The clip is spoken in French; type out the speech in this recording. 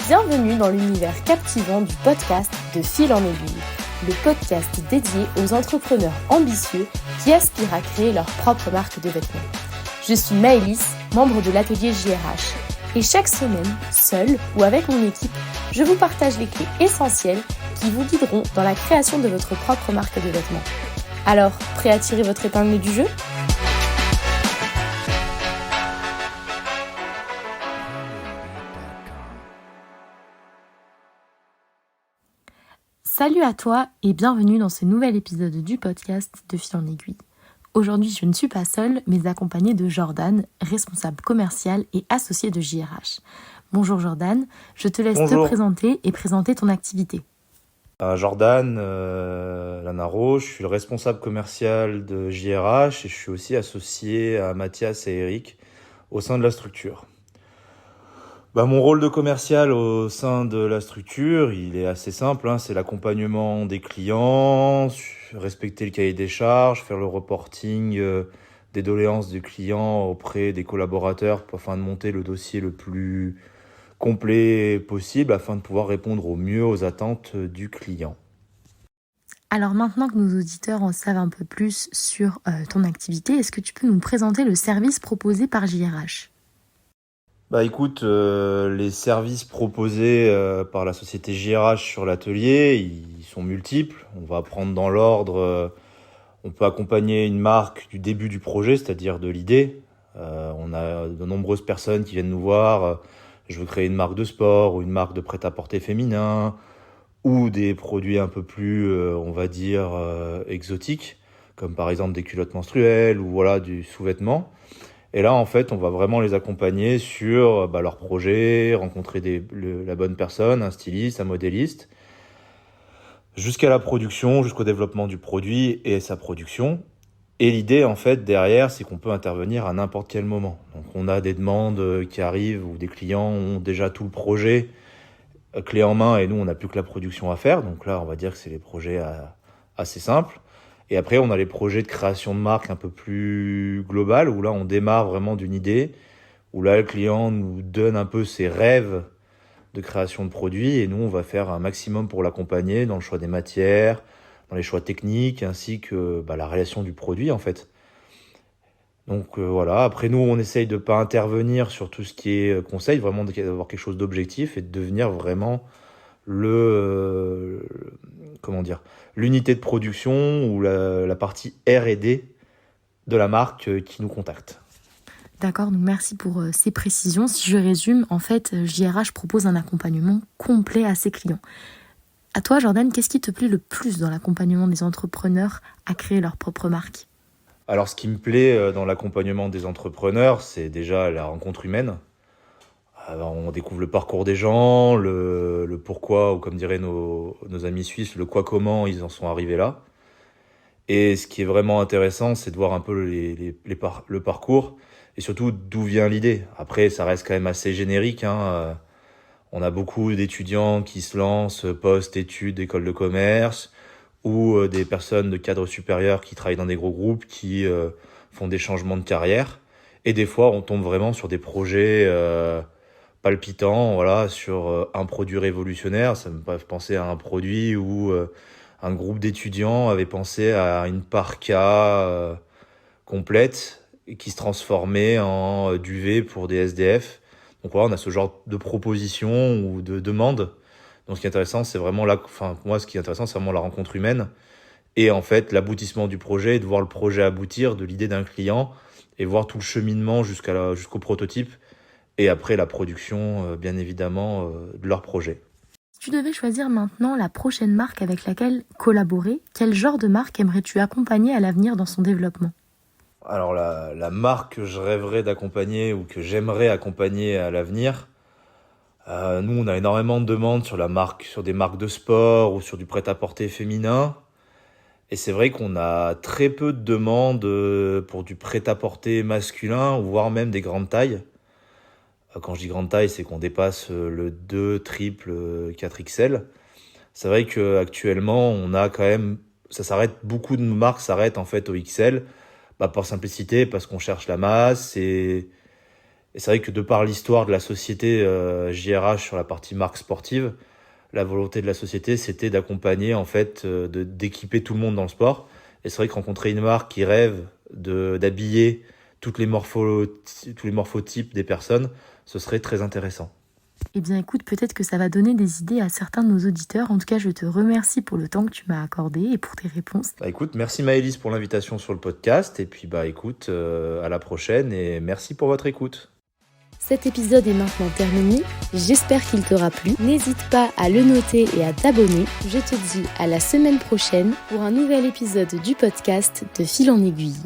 Bienvenue dans l'univers captivant du podcast De Fil en Aiguille, le podcast dédié aux entrepreneurs ambitieux qui aspirent à créer leur propre marque de vêtements. Je suis Maëlys, membre de l'atelier JRH, et chaque semaine, seule ou avec mon équipe, je vous partage les clés essentielles qui vous guideront dans la création de votre propre marque de vêtements. Alors, prêt à tirer votre épingle du jeu ? Salut à toi et bienvenue dans ce nouvel épisode du podcast De Fil en Aiguille. Aujourd'hui, je ne suis pas seule, mais accompagnée de Jordan, responsable commercial et associé de JRH. Bonjour Jordan, je te laisse te présenter et présenter ton activité. Jordan Lanaro, je suis le responsable commercial de JRH et je suis aussi associé à Mathias et Eric au sein de la structure. Mon rôle de commercial au sein de la structure, il est assez simple, c'est l'accompagnement des clients, respecter le cahier des charges, faire le reporting des doléances du client auprès des collaborateurs afin de monter le dossier le plus complet possible afin de pouvoir répondre au mieux aux attentes du client. Alors maintenant que nos auditeurs en savent un peu plus sur ton activité, est-ce que tu peux nous présenter le service proposé par JRH ? Écoute, les services proposés par la société JRH sur l'atelier, ils sont multiples. On va prendre dans l'ordre, on peut accompagner une marque du début du projet, c'est-à-dire de l'idée. On a de nombreuses personnes qui viennent nous voir, je veux créer une marque de sport ou une marque de prêt-à-porter féminin ou des produits un peu plus, on va dire, exotiques, comme par exemple des culottes menstruelles ou voilà, du sous-vêtement. Et là, en fait, on va vraiment les accompagner sur leur projet, rencontrer la bonne personne, un styliste, un modéliste, jusqu'à la production, jusqu'au développement du produit et sa production. Et l'idée, en fait, derrière, c'est qu'on peut intervenir à n'importe quel moment. Donc, on a des demandes qui arrivent où des clients ont déjà tout le projet clé en main et nous, on n'a plus que la production à faire. Donc là, on va dire que c'est les projets assez simples. Et après, on a les projets de création de marque un peu plus global, où là, on démarre vraiment d'une idée, où là, le client nous donne un peu ses rêves de création de produits, et nous, on va faire un maximum pour l'accompagner dans le choix des matières, dans les choix techniques, ainsi que la réalisation du produit, en fait. Donc voilà, après nous, on essaye de ne pas intervenir sur tout ce qui est conseil, vraiment d'avoir quelque chose d'objectif et de devenir vraiment l'unité de production ou la partie R&D de la marque qui nous contacte. D'accord, donc merci pour ces précisions. Si je résume, en fait, JRH propose un accompagnement complet à ses clients. À toi, Jordan, qu'est-ce qui te plaît le plus dans l'accompagnement des entrepreneurs à créer leur propre marque ? Alors, ce qui me plaît dans l'accompagnement des entrepreneurs, c'est déjà la rencontre humaine. Alors, on découvre le parcours des gens, le pourquoi, ou comme diraient nos amis suisses, le quoi, comment ils en sont arrivés là. Et ce qui est vraiment intéressant, c'est de voir un peu le parcours et surtout d'où vient l'idée. Après, ça reste quand même assez générique. On a beaucoup d'étudiants qui se lancent post-études d'école de commerce ou des personnes de cadre supérieur qui travaillent dans des gros groupes qui font des changements de carrière. Et des fois, on tombe vraiment sur des projets palpitant, voilà, sur un produit révolutionnaire. Ça me fait penser à un produit où un groupe d'étudiants avait pensé à une parka complète qui se transformait en duvet pour des SDF. Donc voilà, on a ce genre de proposition ou de demande. Donc ce qui est intéressant, c'est vraiment pour moi, ce qui est intéressant, c'est vraiment la rencontre humaine et en fait l'aboutissement du projet, de voir le projet aboutir, de l'idée d'un client et voir tout le cheminement jusqu'au prototype. Et après, la production, bien évidemment, de leur projet. Si tu devais choisir maintenant la prochaine marque avec laquelle collaborer, quel genre de marque aimerais-tu accompagner à l'avenir dans son développement ? Alors, la marque que je rêverais d'accompagner ou que j'aimerais accompagner à l'avenir, nous, on a énormément de demandes sur des marques de sport ou sur du prêt-à-porter féminin. Et c'est vrai qu'on a très peu de demandes pour du prêt-à-porter masculin, voire même des grandes tailles. Quand je dis grande taille, c'est qu'on dépasse le 2, triple, 4XL. C'est vrai qu'actuellement, on a quand même, beaucoup de marques s'arrêtent en fait au XL, par simplicité, parce qu'on cherche la masse et Et c'est vrai que de par l'histoire de la société JRH sur la partie marque sportive, la volonté de la société, c'était d'accompagner, en fait, d'équiper tout le monde dans le sport. Et c'est vrai que rencontrer une marque qui rêve d'habiller tous les morphotypes des personnes, ce serait très intéressant. Eh bien écoute, peut-être que ça va donner des idées à certains de nos auditeurs. En tout cas, je te remercie pour le temps que tu m'as accordé et pour tes réponses. Écoute, merci Maëlys pour l'invitation sur le podcast. Et puis écoute, à la prochaine et merci pour votre écoute. Cet épisode est maintenant terminé, j'espère qu'il t'aura plu. N'hésite pas à le noter et à t'abonner. Je te dis à la semaine prochaine pour un nouvel épisode du podcast de Fil en aiguille.